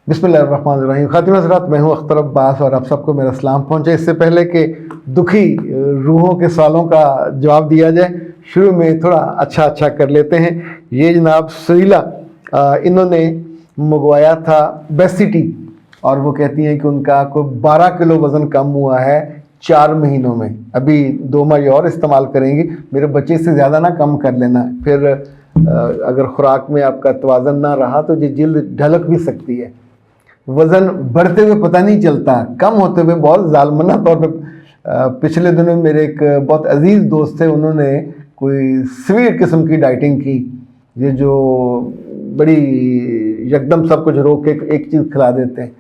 बिस्मिल्लाहिर्रहमानिर्रहीम। खातिन हज़रात, मैं हूं अख्तर अब्बास और आप सबको मेरा सलाम पहुंचे। इससे पहले कि दुखी रूहों के सवालों का जवाब दिया जाए, शुरू में थोड़ा अच्छा कर लेते हैं। ये जनाब सुरीला, इन्होंने मंगवाया था बेसिटी और वो कहती हैं कि उनका कोई 12 किलो वज़न कम हुआ है 4 महीनों में। अभी 2 माह और इस्तेमाल करेंगी। मेरे बच्चे से ज़्यादा ना कम कर लेना, फिर अगर खुराक में आपका तवाज़न ना रहा तो ये जिल्द ढलक भी सकती है। वज़न बढ़ते हुए पता नहीं चलता, कम होते हुए बहुत जालमना तौर पे। पिछले दिनों मेरे एक बहुत अजीज़ दोस्त थे, उन्होंने कोई स्वीट किस्म की डाइटिंग की, ये जो बड़ी यकदम सब कुछ रोक के एक चीज़ खिला देते हैं।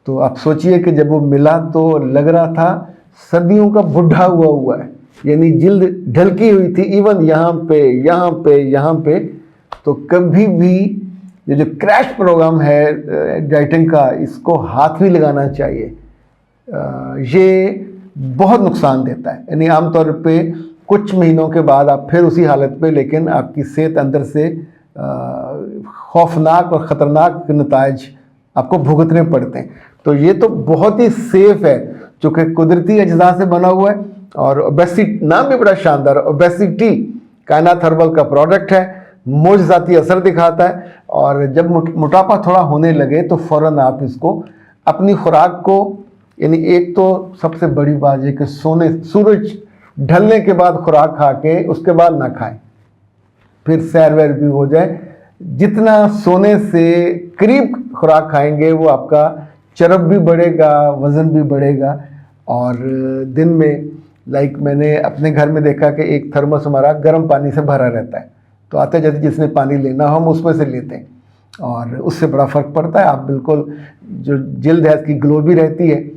तो आप सोचिए कि जब वो मिला तो लग रहा था सदियों का बुढ़ा हुआ है, यानी जिल्द ढलकी हुई थी, इवन यहाँ पे। तो कभी भी ये जो क्रैश प्रोग्राम है डाइटिंग का, इसको हाथ भी लगाना चाहिए। ये बहुत नुकसान देता है। यानी आमतौर पे कुछ महीनों के बाद आप फिर उसी हालत पे, लेकिन आपकी सेहत अंदर से खौफनाक और ख़तरनाक नताइज आपको भुगतने पड़ते हैं। तो ये तो बहुत ही सेफ है, चूँकि कुदरती अज्जा से बना हुआ है। और ओबेसिटी नाम भी बड़ा शानदार, ओबेसिटी कायनात हर्बल का प्रोडक्ट है, मोजज़ाती असर दिखाता है। और जब मोटापा थोड़ा होने लगे तो फ़ौरन आप इसको अपनी खुराक को, यानी एक तो सबसे बड़ी बात है कि सूरज ढलने के बाद खुराक खा के उसके बाद ना खाएं, फिर सैर वैर भी हो जाए। जितना सोने से करीब खुराक खाएंगे वो आपका चरब भी बढ़ेगा, वज़न भी बढ़ेगा। और दिन में मैंने अपने घर में देखा कि एक थर्मस हमारा गर्म पानी से भरा रहता है, तो आते जाते जिसने पानी लेना हो हम उसमें से लेते हैं और उससे बड़ा फ़र्क पड़ता है। आप बिल्कुल, जो जिल्द है इसकी ग्लो भी रहती है।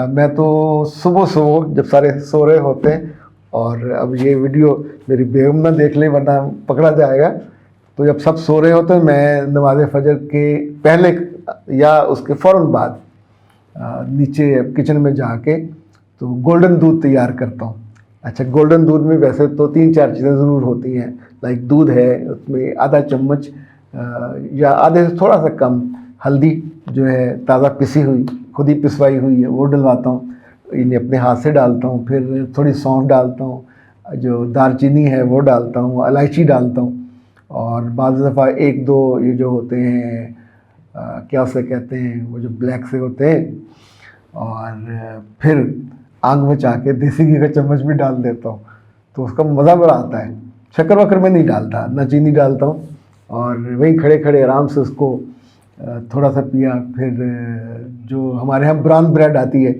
मैं तो सुबह जब सारे सो रहे होते हैं, और अब ये वीडियो मेरी बेगम ना देख ले वरना पकड़ा जाएगा, तो जब सब सो रहे होते हैं मैं नमाज फजर के पहले या उसके फ़ौरन बाद नीचे किचन में जाके तो गोल्डन दूध तैयार करता हूँ। अच्छा, गोल्डन दूध में वैसे तो 3-4 चीज़ें ज़रूर होती हैं। दूध है, उसमें आधा चम्मच या आधे से थोड़ा सा कम हल्दी जो है ताज़ा पिसी हुई, खुद ही पिसवाई हुई है, वो डलवाता हूँ। इन्हें अपने हाथ से डालता हूँ। फिर थोड़ी सौंफ डालता हूँ, जो दालचीनी है वो डालता हूँ, इलायची डालता हूँ। और बाज़ दफ़ा 1-2 ये जो होते हैं क्या उसे कहते हैं, वो जो ब्लैक से होते हैं। और फिर आग बचा के देसी घी का चम्मच भी डाल देता हूँ, तो उसका मज़ा बड़ा आता है। शक्कर वक्कर में नहीं डालता, ना चीनी डालता हूँ। और वहीं खड़े खड़े आराम से उसको थोड़ा सा पिया। फिर जो हमारे यहाँ ब्राउन ब्रेड आती है,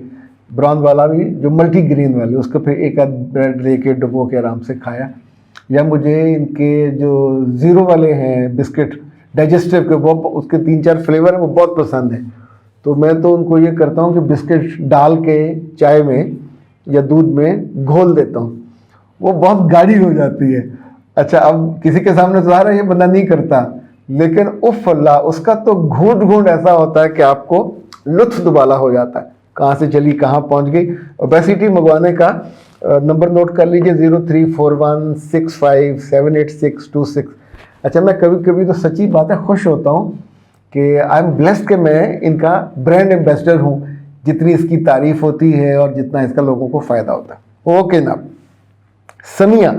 ब्राउन वाला भी, जो मल्टी ग्रेन वाली, उसको फिर एक आध ब्रेड लेके डुबो के आराम से खाया। या मुझे इनके जो ज़ीरो वाले हैं बिस्किट डाइजेस्टिव के, वो उसके 3-4 फ्लेवर हैं, वो बहुत पसंद है। तो मैं तो उनको ये करता हूँ कि बिस्किट डाल के चाय में या दूध में घोल देता हूँ, वो बहुत गाढ़ी हो जाती है। अच्छा, अब किसी के सामने तो ज़ाहिर है ये बंदा नहीं करता, लेकिन उफ़ अल्लाह, उसका तो घूंट ऐसा होता है कि आपको लुत्फ़ दुबाला हो जाता है, कहाँ से चली कहाँ पहुँच गई। ओबेसिटी मंगवाने का नंबर नोट कर लीजिए, 034165782626। अच्छा, मैं कभी कभी तो सच्ची बात है खुश होता हूँ कि आई एम ब्लेस्ड कि मैं इनका ब्रांड एम्बेसडर हूँ। जितनी इसकी तारीफ़ होती है और जितना इसका लोगों को फ़ायदा होता है। ओके ना। समिया,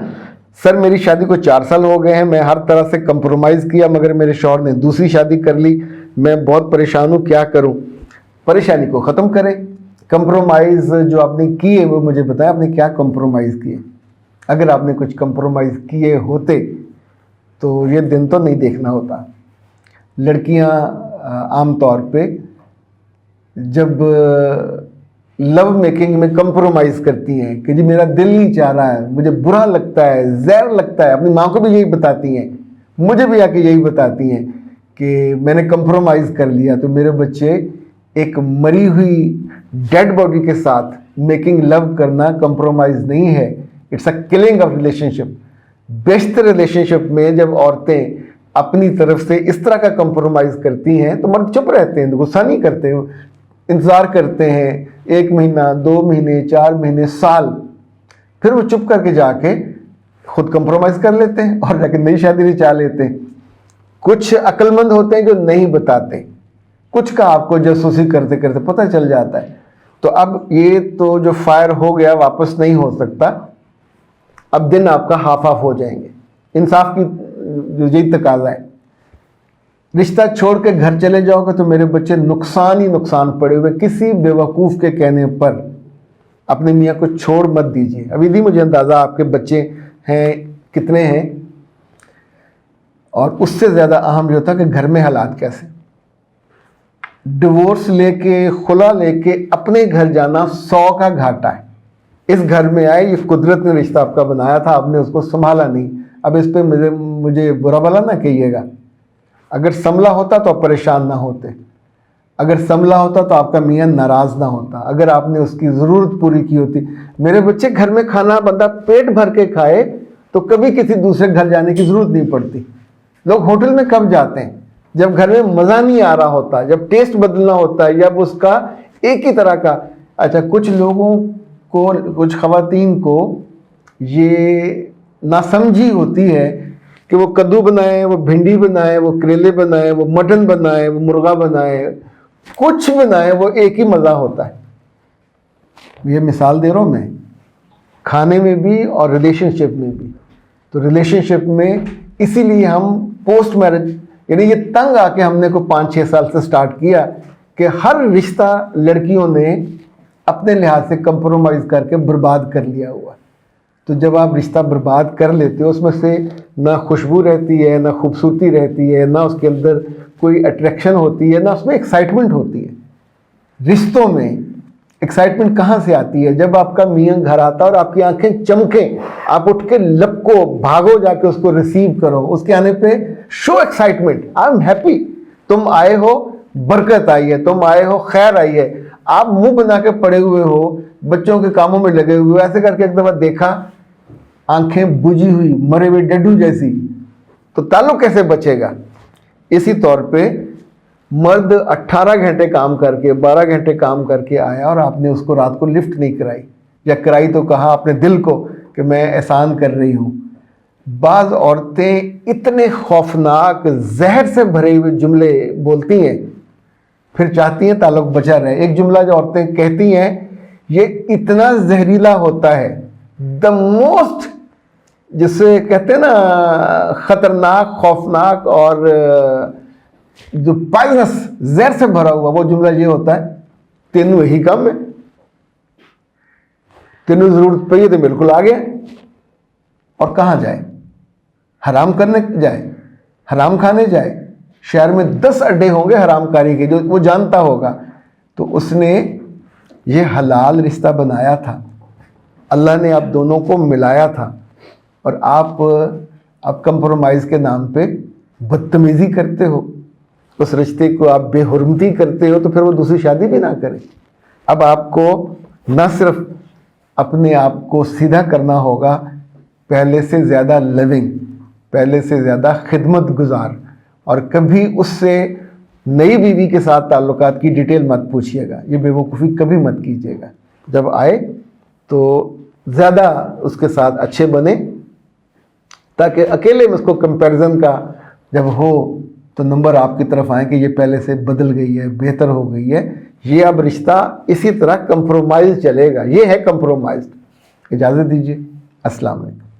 सर मेरी शादी को 4 साल हो गए हैं, मैं हर तरह से कंप्रोमाइज़ किया मगर मेरे शौहर ने दूसरी शादी कर ली। मैं बहुत परेशान हूँ, क्या करूँ? परेशानी को ख़त्म करें। कंप्रोमाइज़ जो आपने किए वो मुझे बताएं, आपने क्या कंप्रोमाइज़ किए? अगर आपने कुछ कंप्रोमाइज़ किए होते तो ये दिन तो नहीं देखना होता। लड़कियाँ आम तौर पे जब लव मेकिंग में कंप्रोमाइज़ करती हैं कि जी मेरा दिल नहीं चाह रहा है, मुझे बुरा लगता है, ज़हर लगता है, अपनी माँ को भी यही बताती हैं, मुझे भी आके यही बताती हैं कि मैंने कंप्रोमाइज़ कर लिया। तो मेरे बच्चे, एक मरी हुई डेड बॉडी के साथ मेकिंग लव करना कंप्रोमाइज़ नहीं है, it's a killing of relationship. Best relationship में जब औरतें अपनी तरफ से इस तरह का कंप्रोमाइज़ करती हैं तो मर्द चुप रहते हैं, गुस्सा नहीं करते, इंतज़ार करते हैं 1 महीना, 2 महीने, 4 महीने, साल, फिर वो चुप करके जाके खुद कंप्रोमाइज़ कर लेते हैं और जाके नई शादी रचा लेते हैं। कुछ अक्लमंद होते हैं जो नहीं बताते कुछ का आपको जासूसी करते करते पता चल जाता है। तो अब ये तो जो फायर हो गया वापस नहीं हो सकता, अब दिन आपका हाफ हाफ हो जाएंगे। इंसाफ की जो यही तकाजा है। रिश्ता छोड़ के घर चले जाओगे तो मेरे बच्चे नुकसान ही नुकसान पड़े हुए। किसी बेवकूफ़ के कहने पर अपने मियाँ को छोड़ मत दीजिए। अभी भी मुझे अंदाज़ा आपके बच्चे हैं कितने हैं, और उससे ज़्यादा अहम जो था कि घर में हालात कैसे। डिवोर्स लेके, खुला लेके अपने घर जाना 100 का घाटा है। इस घर में आए, ये कुदरत ने रिश्ता आपका बनाया था, आपने उसको संभाला नहीं। अब इस पे मुझे बुरा भला ना कहिएगा। अगर संभला होता तो आप परेशान ना होते, अगर संभला होता तो आपका मियाँ नाराज़ ना होता, अगर आपने उसकी ज़रूरत पूरी की होती। मेरे बच्चे घर में खाना बंदा पेट भर के खाए तो कभी किसी दूसरे घर जाने की ज़रूरत नहीं पड़ती। लोग होटल में कब जाते हैं? जब घर में मज़ा नहीं आ रहा होता, जब टेस्ट बदलना होता है, जब उसका एक ही तरह का। अच्छा, कुछ लोगों को, कुछ ख़वातीन को ये नासमझी होती है कि वो कद्दू बनाए, वो भिंडी बनाए, वो करेले बनाए, वो मटन बनाए, वो मुर्गा बनाए, कुछ बनाए, वो एक ही मज़ा होता है। ये मिसाल दे रहा हूँ मैं, खाने में भी और रिलेशनशिप में भी। तो रिलेशनशिप में इसीलिए हम पोस्ट मैरिज, यानी ये तंग आके हमने को 5-6 साल से स्टार्ट किया कि हर रिश्ता लड़कियों ने अपने लिहाज से कंप्रोमाइज़ करके बर्बाद कर लिया हुआ। तो जब आप रिश्ता बर्बाद कर लेते हो, उसमें से ना खुशबू रहती है, ना खूबसूरती रहती है, ना उसके अंदर कोई अट्रैक्शन होती है, ना उसमें एक्साइटमेंट होती है। रिश्तों में एक्साइटमेंट कहाँ से आती है? जब आपका मियाँ घर आता है और आपकी आंखें चमकें, आप उठ के लपको, भागो, जाके उसको रिसीव करो, उसके आने पे show excitement, I am happy. तुम आए हो, बरकत आई है, तुम आए हो, खैर आई है। आप मुंह बना के पड़े हुए हो, बच्चों के कामों में लगे हुए, ऐसे करके एक दफ़ा देखा, आंखें बुझी हुई, मरे हुए डड्डू जैसी, तो ताल्लुक कैसे बचेगा? इसी तौर पे मर्द 18 घंटे काम करके, 12 घंटे काम करके आया और आपने उसको रात को लिफ्ट नहीं कराई, या कराई तो कहा अपने दिल को कि मैं एहसान कर रही हूँ। बाज़ औरतें इतने खौफनाक जहर से भरे हुए जुमले बोलती हैं, फिर चाहती हैं ताल्लुक बचा रहे। एक जुमला जो औरतें कहती हैं, ये इतना जहरीला होता है, द मोस्ट, जिसे कहते हैं ना ख़तरनाक, खौफनाक और जो पॉइजनस, जहर से भरा हुआ, वो जुमला ये होता है, तेनू यही कम है, तेनू ज़रूरत पड़ी तो बिल्कुल आ गया। और कहाँ जाए? हराम करने जाए, हराम खाने जाए। शहर में 10 अड्डे होंगे हरामकारी के, जो वो जानता होगा। तो उसने ये हलाल रिश्ता बनाया था, अल्लाह ने आप दोनों को मिलाया था, और आप कंप्रोमाइज़ के नाम पे बदतमीज़ी करते हो, उस रिश्ते को आप बेहुरमती करते हो, तो फिर वो दूसरी शादी भी ना करें। अब आपको न सिर्फ अपने आप को सीधा करना होगा, पहले से ज़्यादा लिविंग, पहले से ज़्यादा खिदमत गुजार, और कभी उससे नई बीवी के साथ ताल्लुकात की डिटेल मत पूछिएगा। ये बेवकूफ़ी कभी मत कीजिएगा। जब आए तो ज़्यादा उसके साथ अच्छे बने, ताकि अकेले में उसको कंपैरिजन का जब हो तो नंबर आपकी तरफ आए कि ये पहले से बदल गई है, बेहतर हो गई है। ये अब रिश्ता इसी तरह कंप्रोमाइज़ चलेगा। ये है कंप्रोमाइज़। इजाज़त दीजिए। अस्सलाम वालेकुम।